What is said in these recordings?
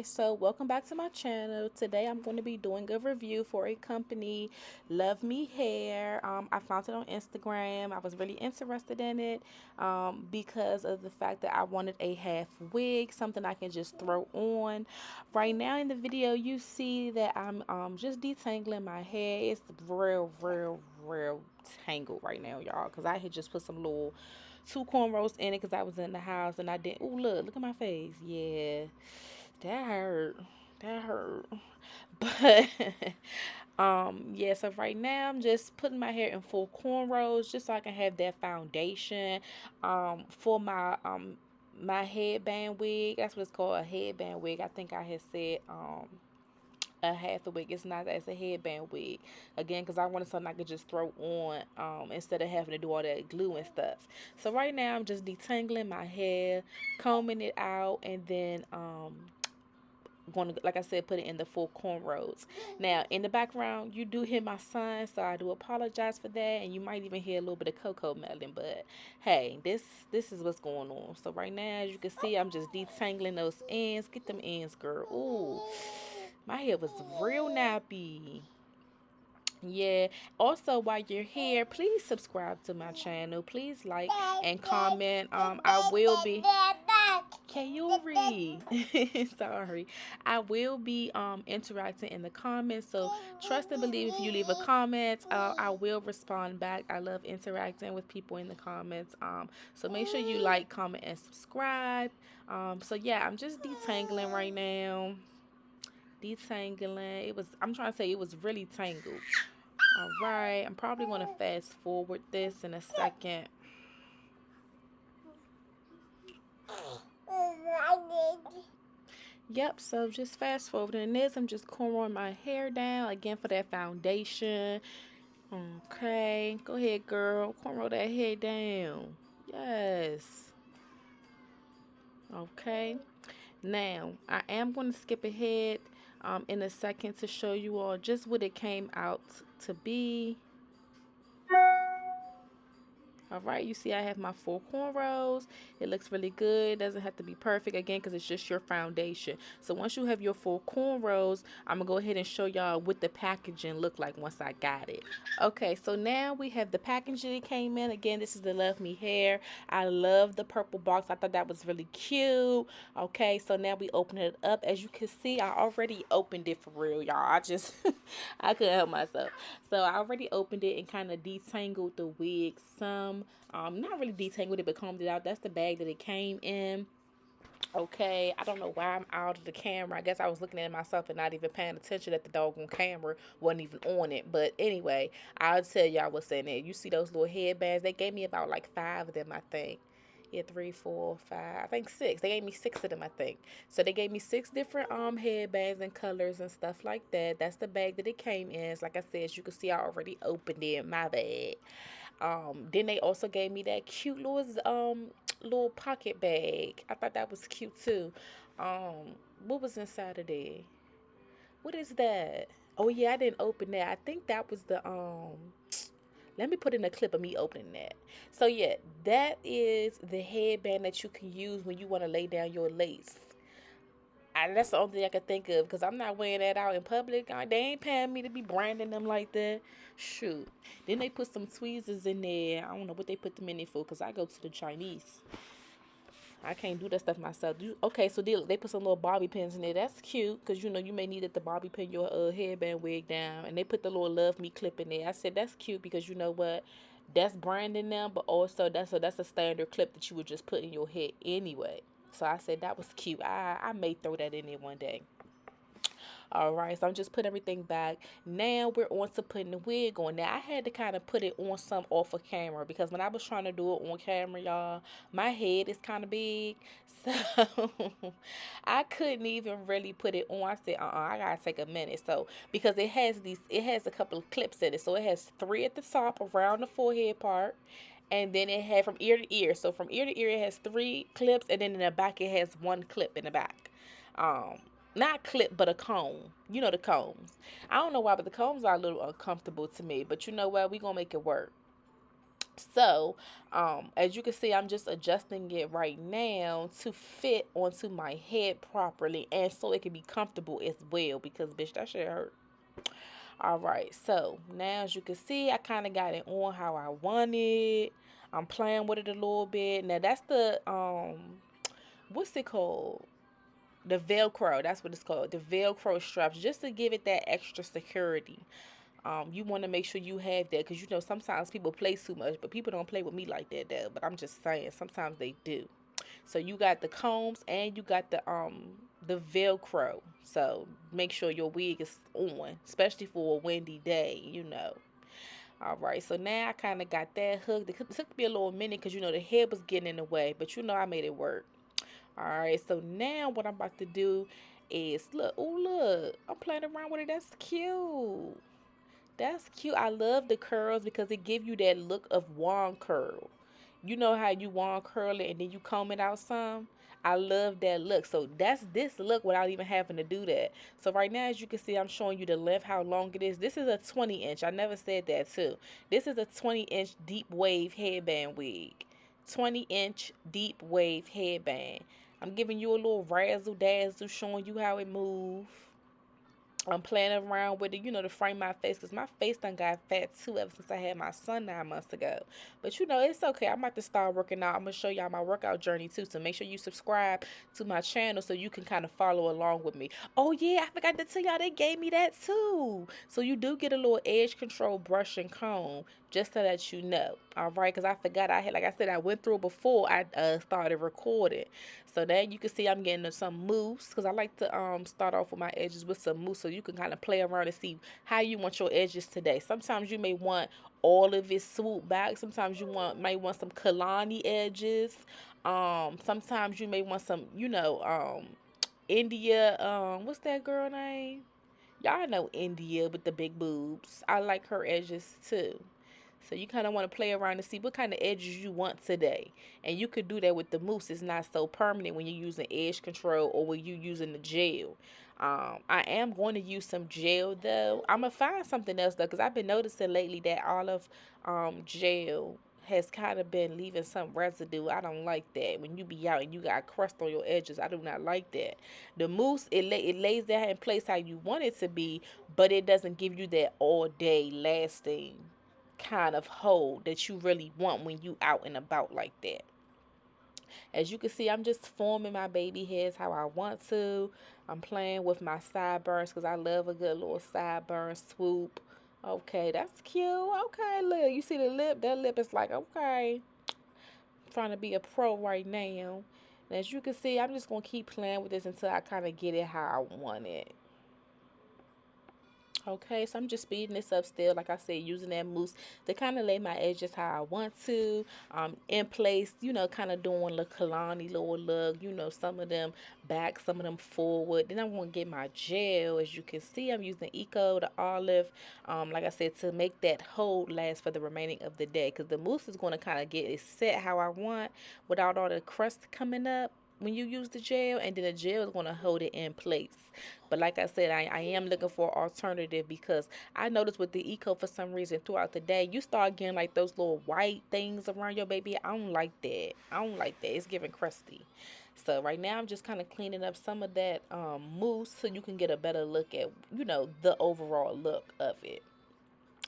guys, so welcome back to my channel. Today I'm going to be doing a review for a company, Luvmehair. I found it on Instagram. I was really interested in it because of the fact that I wanted a half wig, something I can just throw on. Right now in the video you see that I'm just detangling my hair. It's real tangled right now, y'all, because I had just put some little two cornrows in it because I was in the house and I didn't. Oh, look at my face. Yeah, that hurt. That hurt. But yeah, so right now I'm just putting my hair in full cornrows just so I can have that foundation for my headband wig. That's what it's called, a headband wig. I think I had said a half a wig. It's not, as a headband wig. Again, because I wanted something I could just throw on instead of having to do all that glue and stuff. So right now I'm just detangling my hair, combing it out, and then going to, like I said, put it in the full cornrows. Now in the background you do hear my son, so I do apologize for that, and you might even hear a little bit of cocoa melting, but hey, this is what's going on. So right now, as you can see, I'm just detangling those ends. Get them ends, girl. Ooh, my hair was real nappy. Yeah. Also, while you're here, please subscribe to my channel. Please like and comment. I will be. Can you read? Sorry. I will be interacting in the comments. So trust and believe, if you leave a comment, I will respond back. I love interacting with people in the comments. So make sure you like, comment, and subscribe. So yeah, I'm just detangling right now. Detangling. I'm trying to say, it was really tangled. All right, I'm probably going to fast forward this in a second. Yep, so just fast forwarding this, I'm just combing my hair down again for that foundation. Okay, go ahead, girl. Cornrow that hair down. Yes. Okay. Now, I am going to skip ahead in a second to show you all just what it came out to be. All right, you see I have my full cornrows. It looks really good. It doesn't have to be perfect, again, because it's just your foundation. So once you have your full cornrows, I'm going to go ahead and show y'all what the packaging looked like once I got it. Okay, so now we have the packaging that came in. Again, this is the Luvmehair. I love the purple box. I thought that was really cute. Okay, so now we open it up. As you can see, I already opened it for real, y'all. I just, I couldn't help myself. So I already opened it and kind of detangled the wig some. Not really detangled it, but combed it out. That's the bag that it came in. Okay, I don't know why I'm out of the camera. I guess I was looking at myself and not even paying attention that the doggone camera wasn't even on it. But anyway, I'll tell y'all what's in it. You see those little headbands? They gave me about like 5 of them, I think. Yeah, 3, 4, 5, I think 6. They gave me 6 of them, I think. So they gave me 6 different headbands and colors and stuff like that. That's the bag that it came in. So like I said, as you can see, I already opened it. My bad. Then they also gave me that cute little pocket bag. I thought that was cute too. What was inside of there? What is that? Oh yeah, I didn't open that. I think that was the let me put in a clip of me opening that. So yeah, that is the headband that you can use when you want to lay down your lace. That's the only thing I could think of, because I'm not wearing that out in public. They ain't paying me to be branding them like that. Shoot. Then they put some tweezers in there. I don't know what they put them in there for, because I go to the Chinese. I can't do that stuff myself. Okay, so they put some little bobby pins in there. That's cute, because you know you may need it to bobby pin your headband wig down. And they put the little love me clip in there. I said that's cute because you know what? That's branding them, but also that's a standard clip that you would just put in your head anyway. So I said that was cute. I may throw that in there one day. All right, so I'm just putting everything back. Now we're on to putting the wig on. Now I had to kind of put it on some off of camera, because when I was trying to do it on camera, y'all, my head is kind of big. So I couldn't even really put it on. I said, I gotta take a minute. So because it has a couple of clips in it. So it has 3 at the top around the forehead part. And then it had from ear to ear. So from ear to ear, it has 3 clips, and then in the back, it has 1 clip in the back. Um, Not clip, but a comb. You know the combs. I don't know why, but the combs are a little uncomfortable to me. But you know what? We gonna make it work. So, as you can see, I'm just adjusting it right now to fit onto my head properly and so it can be comfortable as well because, bitch, that shit hurt. All right, so now as you can see, I kind of got it on how I want it. I'm playing with it a little bit. Now, that's the, what's it called? The Velcro. That's what it's called. The Velcro straps, just to give it that extra security. You want to make sure you have that because you know sometimes people play too much, but people don't play with me like that though. But I'm just saying sometimes they do. So you got the combs and you got the Velcro. So make sure your wig is on, especially for a windy day. You know. All right, so now I kind of got that hooked. It took me a little minute because you know the head was getting in the way, but you know I made it work. All right, so now what I'm about to do is look. Oh look, I'm playing around with it. That's cute. That's cute. I love the curls because it give you that look of wand curl. You know how you wand curl it and then you comb it out some? I love that look. So that's this look without even having to do that. So right now, as you can see, I'm showing you the length, how long it is. This is a 20 inch. I never said that too. This is a 20-inch deep wave headband wig. 20-inch deep wave headband. I'm giving you a little razzle dazzle, showing you how it moves. I'm playing around with it, you know, to frame my face because my face done got fat too ever since I had my son 9 months ago. But you know, it's okay. I'm about to start working out. I'm gonna show y'all my workout journey too. So make sure you subscribe to my channel so you can kind of follow along with me. Oh yeah, I forgot to tell y'all they gave me that too. So you do get a little edge control brush and comb just to let you know. All right, because I forgot I had, like I said, I went through before I started recording. So there you can see I'm getting some mousse because I like to start off with my edges with some mousse so you can kind of play around and see how you want your edges today. Sometimes you may want all of it swooped back. Sometimes you might want some Kalani edges. Sometimes you may want some, you know, India. What's that girl name? Y'all know India with the big boobs. I like her edges too. So you kind of want to play around to see what kind of edges you want today. And you could do that with the mousse. It's not so permanent when you're using edge control or when you're using the gel. I am going to use some gel though. I'm going to find something else though because I've been noticing lately that olive gel has kind of been leaving some residue. I don't like that. When you be out and you got crust on your edges, I do not like that. The mousse, it lays that in place how you want it to be, but it doesn't give you that all day lasting kind of hold that you really want when you out and about like that. As you can see, I'm just forming my baby hairs how I want to. I'm playing with my sideburns because I love a good little sideburn swoop. Okay, that's cute. Okay, look, you see the lip? That lip is like, okay, I'm trying to be a pro right now. And as you can see, I'm just going to keep playing with this until I kind of get it how I want it. Okay, so I'm just speeding this up still, like I said, using that mousse to kind of lay my edges how I want to, in place, you know, kind of doing the Kalani little look, you know, some of them back, some of them forward. Then I'm going to get my gel. As you can see, I'm using Eco, the olive, like I said, to make that hold last for the remaining of the day, because the mousse is going to kind of get it set how I want without all the crust coming up when you use the gel, and then the gel is going to hold it in place. But like I said, I am looking for an alternative because I noticed with the Eco, for some reason, throughout the day, you start getting like those little white things around your baby. I don't like that. I don't like that. It's giving crusty. So right now I'm just kind of cleaning up some of that mousse so you can get a better look at, you know, the overall look of it.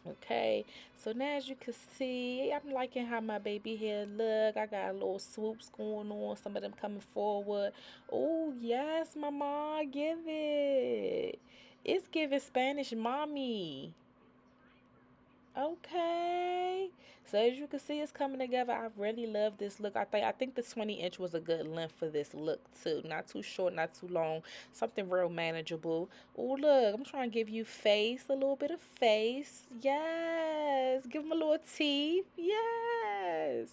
Okay, so now as you can see, I'm liking how my baby hair look. I got little swoops going on, some of them coming forward. Oh, yes, mama, give it. It's giving Spanish mommy. Okay. So as you can see, it's coming together. I really love this look. I think the 20-inch was a good length for this look too. Not too short, not too long. Something real manageable. Oh look, I'm trying to give you face, a little bit of face. Yes. Give them a little teeth. Yes.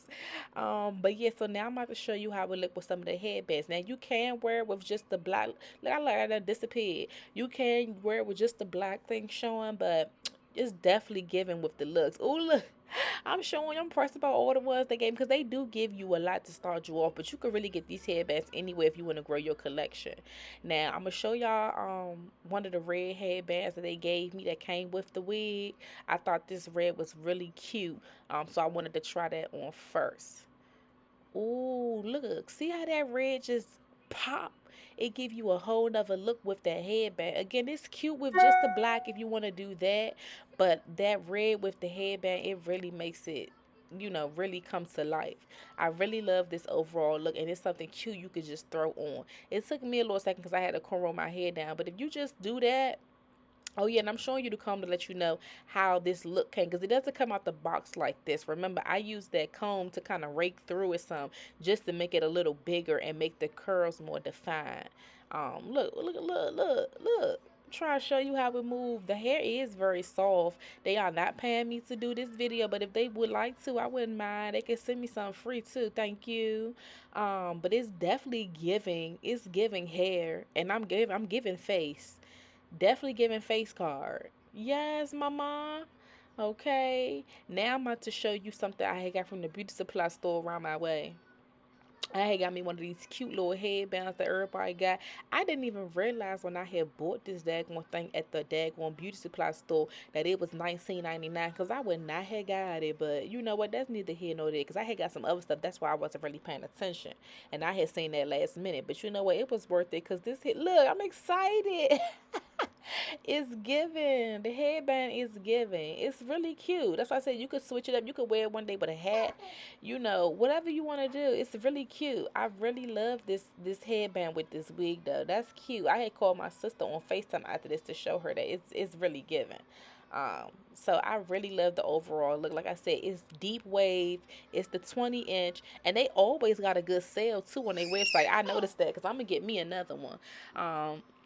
But yeah, so now I'm about to show you how it look with some of the headbands. Now you can wear it with just the black. Look, I like that disappeared. You can wear it with just the black thing showing, but it's definitely giving with the looks. Oh look, I'm showing you, I'm impressed about all the ones they gave because they do give you a lot to start you off, but you can really get these headbands anywhere if you want to grow your collection. Now I'm gonna show y'all one of the red headbands that they gave me that came with the wig. I thought this red was really cute. So I wanted to try that on first. Ooh, look. See how that red just pop? It give you a whole nother look with that headband. Again, it's cute with just the black if you want to do that. But that red with the headband, it really makes it, really come to life. I really love this overall look, and it's something cute you could just throw on. It took me a little second because I had to curl my hair down. But if you just do that, oh yeah, and I'm showing you the comb to let you know how this look came because it doesn't come out the box like this. Remember, I used that comb to kind of rake through it some just to make it a little bigger and make the curls more defined. Look. I'm trying to show you how it moved. The hair is very soft. They are not paying me to do this video, but if they would like to, I wouldn't mind. They can send me some free too. Thank you. But it's definitely giving. It's giving hair, and I'm giving face. Definitely giving face card. Yes, mama. Okay. Now I'm about to show you something I had got from the beauty supply store around my way. I had got me one of these cute little headbands that everybody got. I didn't even realize when I had bought this daggone thing at the daggone beauty supply store that it was 19.99 because I would not have got it. But you know what? That's neither here nor there because I had got some other stuff. That's why I wasn't really paying attention. And I had seen that last minute. But you know what? It was worth it because this hit. Look, I'm excited. It's giving. The headband is giving. It's really cute. That's why I said you could switch it up. You could wear it one day with a hat. Whatever you want to do. It's really cute. I really love this headband with this wig though. That's cute. I had called my sister on FaceTime after this to show her that it's really giving. So I really love the overall look. Like I said, it's deep wave. It's the 20-inch, and they always got a good sale too on their website. I noticed that because I'm gonna get me another one.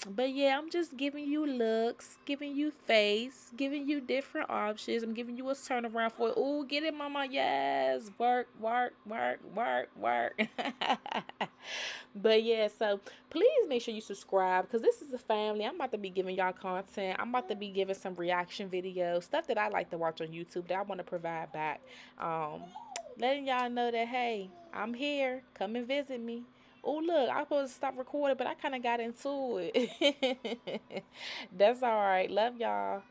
But yeah, I'm just giving you looks, giving you face, giving you different options. I'm giving you a turnaround for it. Ooh, get it, mama. Yes. Work, work, work, work, work. But yeah, so please make sure you subscribe because this is a family. I'm about to be giving y'all content. I'm about to be giving some reaction videos, stuff that I like to watch on YouTube that I want to provide back. Um, Letting y'all know that, hey, I'm here. Come and visit me. Oh, look, I was supposed to stop recording, but I kind of got into it. That's all right. Love y'all.